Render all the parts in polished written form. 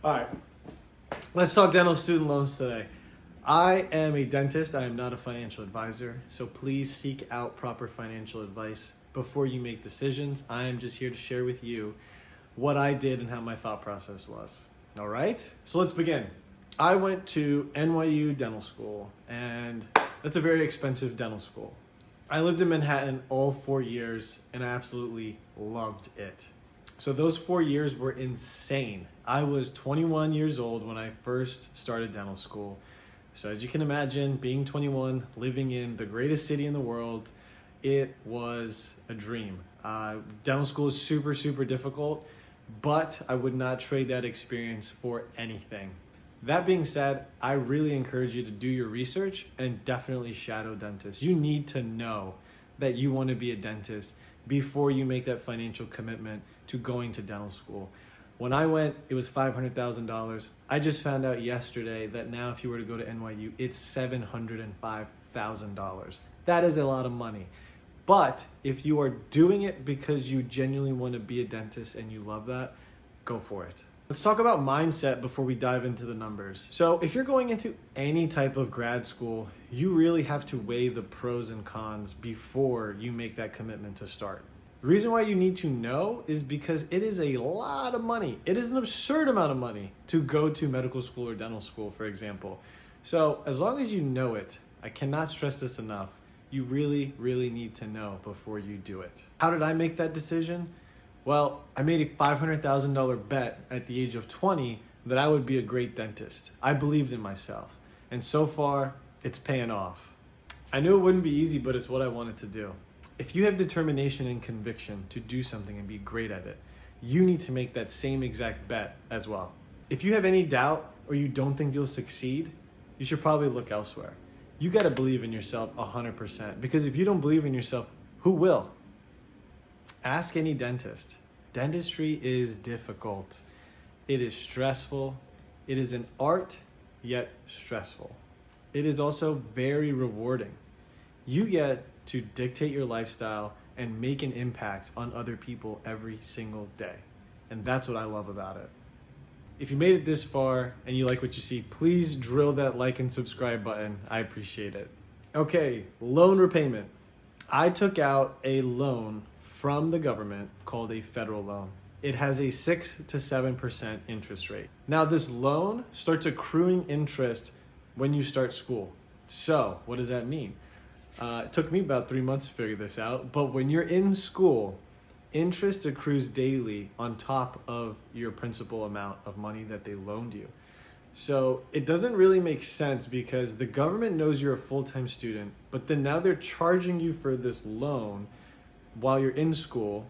All right, let's talk dental student loans today. I am a dentist. I am not a financial advisor, so please seek out proper financial advice before you make decisions. I am just here to share with you what I did and how my thought process was. All right, so let's begin. I went to NYU Dental School, and that's a very expensive dental school. I lived in Manhattan all 4 years, and I absolutely loved it. So those 4 years were insane. I was 21 years old when I first started dental school. So as you can imagine, being 21, living in the greatest city in the world, it was a dream. Dental school is super, super difficult, but I would not trade that experience for anything. That being said, I really encourage you to do your research and definitely shadow dentists. You need to know that you want to be a dentist before you make that financial commitment to going to dental school. When I went, it was $500,000. I just found out yesterday that now if you were to go to NYU, it's $705,000. That is a lot of money. But if you are doing it because you genuinely want to be a dentist and you love that, go for it. Let's talk about mindset before we dive into the numbers. So if you're going into any type of grad school, you really have to weigh the pros and cons before you make that commitment to start. The reason why you need to know is because it is a lot of money. It is an absurd amount of money to go to medical school or dental school, for example. So as long as you know it, I cannot stress this enough, you really, really need to know before you do it. How did I make that decision? Well, I made a $500,000 bet at the age of 20 that I would be a great dentist. I believed in myself. And so far, it's paying off. I knew it wouldn't be easy, but it's what I wanted to do. If you have determination and conviction to do something and be great at it, you need to make that same exact bet as well. If you have any doubt or you don't think you'll succeed, you should probably look elsewhere. You gotta believe in yourself 100%, because if you don't believe in yourself, who will? Ask any dentist. Dentistry is difficult. It is stressful. It is an art, yet stressful. It is also very rewarding. You get to dictate your lifestyle and make an impact on other people every single day. And that's what I love about it. If you made it this far and you like what you see, please drill that like and subscribe button. I appreciate it. Okay, loan repayment. I took out a loan from the government called a federal loan. It has a 6 to 7% interest rate. Now this loan starts accruing interest when you start school. So what does that mean? It took me about 3 months to figure this out, but when you're in school, interest accrues daily on top of your principal amount of money that they loaned you. So it doesn't really make sense because the government knows you're a full-time student, but then now they're charging you for this loan while you're in school,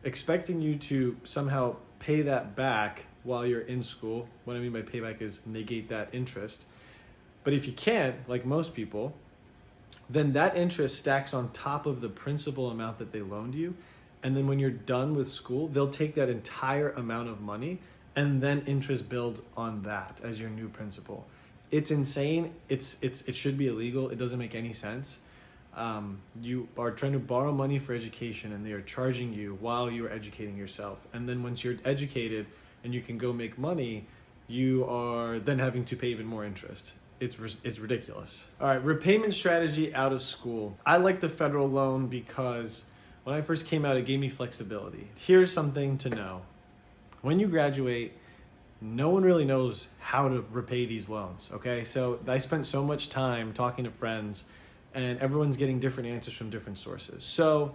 expecting you to somehow pay that back while you're in school. What I mean by payback is negate that interest. But if you can't, like most people, then that interest stacks on top of the principal amount that they loaned you. And then when you're done with school, they'll take that entire amount of money and then interest builds on that as your new principal. It's insane. It should be illegal. It doesn't make any sense. You are trying to borrow money for education and they are charging you while you're educating yourself. And then once you're educated and you can go make money, you are then having to pay even more interest. It's ridiculous. All right, repayment strategy out of school. I like the federal loan because when I first came out, it gave me flexibility. Here's something to know. When you graduate, no one really knows how to repay these loans, okay? So I spent so much time talking to friends and everyone's getting different answers from different sources. So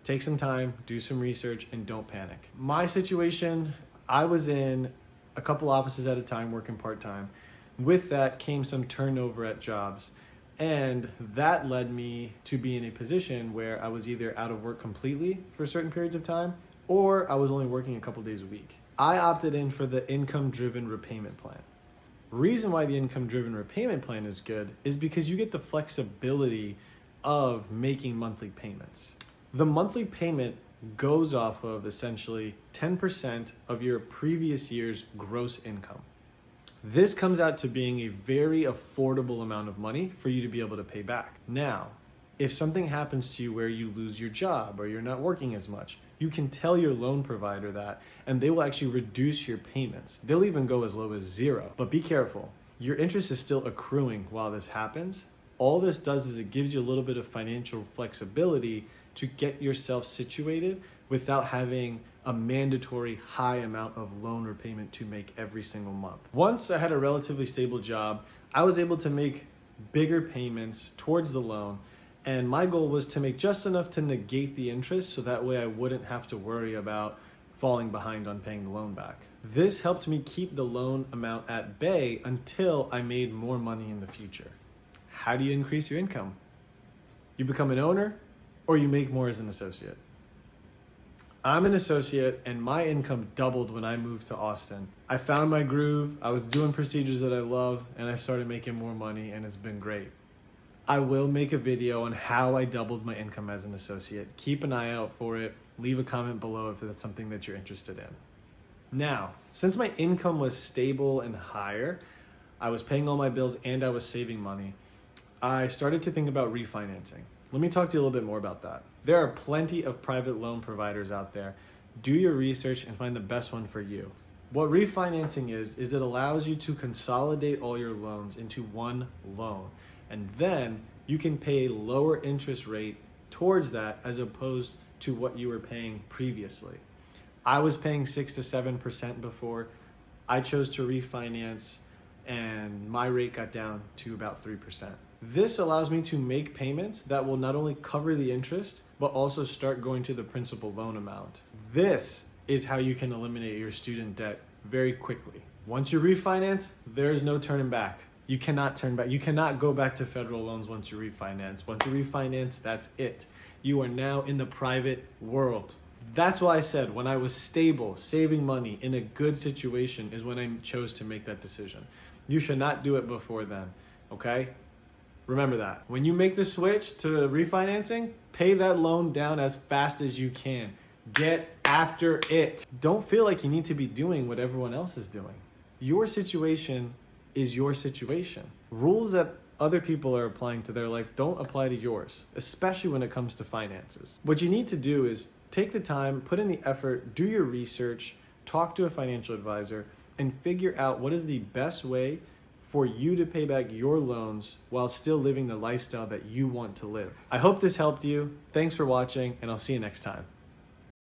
take some time, do some research, and don't panic. My situation, I was in a couple offices at a time working part-time. With that came some turnover at jobs. And that led me to be in a position where I was either out of work completely for certain periods of time, or I was only working a couple days a week. I opted in for the income-driven repayment plan. Reason why the income-driven repayment plan is good is because you get the flexibility of making monthly payments. The monthly payment goes off of essentially 10% of your previous year's gross income. This comes out to being a very affordable amount of money for you to be able to pay back. Now, if something happens to you where you lose your job or you're not working as much, You can tell your loan provider that, and they will actually reduce your payments. They'll even go as low as 0. But be careful. Your interest is still accruing while this happens. All this does is it gives you a little bit of financial flexibility to get yourself situated without having a mandatory high amount of loan repayment to make every single month. Once I had a relatively stable job, I was able to make bigger payments towards the loan, and my goal was to make just enough to negate the interest so that way I wouldn't have to worry about falling behind on paying the loan back. This helped me keep the loan amount at bay until I made more money in the future. How do you increase your income? You become an owner, or you make more as an associate. I'm an associate, and my income doubled when I moved to Austin. I found my groove, I was doing procedures that I love, and I started making more money, and it's been great. I will make a video on how I doubled my income as an associate. Keep an eye out for it. Leave a comment below if that's something that you're interested in. Now, since my income was stable and higher, I was paying all my bills and I was saving money, I started to think about refinancing. Let me talk to you a little bit more about that. There are plenty of private loan providers out there. Do your research and find the best one for you. What refinancing is it allows you to consolidate all your loans into one loan. And then you can pay a lower interest rate towards that as opposed to what you were paying previously. I was paying 6 to 7% before. I chose to refinance and my rate got down to about 3%. This allows me to make payments that will not only cover the interest, but also start going to the principal loan amount. This is how you can eliminate your student debt very quickly. Once you refinance, there's no turning back. You cannot turn back. You cannot go back to federal loans once you refinance. Once you refinance, that's it. You are now in the private world. That's why I said when I was stable, saving money in a good situation is when I chose to make that decision. You should not do it before then, okay? Remember that. When you make the switch to refinancing, pay that loan down as fast as you can. Get after it. Don't feel like you need to be doing what everyone else is doing. Your situation is your situation. Rules that other people are applying to their life don't apply to yours, especially when it comes to finances. What you need to do is take the time, put in the effort, do your research, talk to a financial advisor, and figure out what is the best way for you to pay back your loans while still living the lifestyle that you want to live. I hope this helped you. Thanks for watching, and I'll see you next time.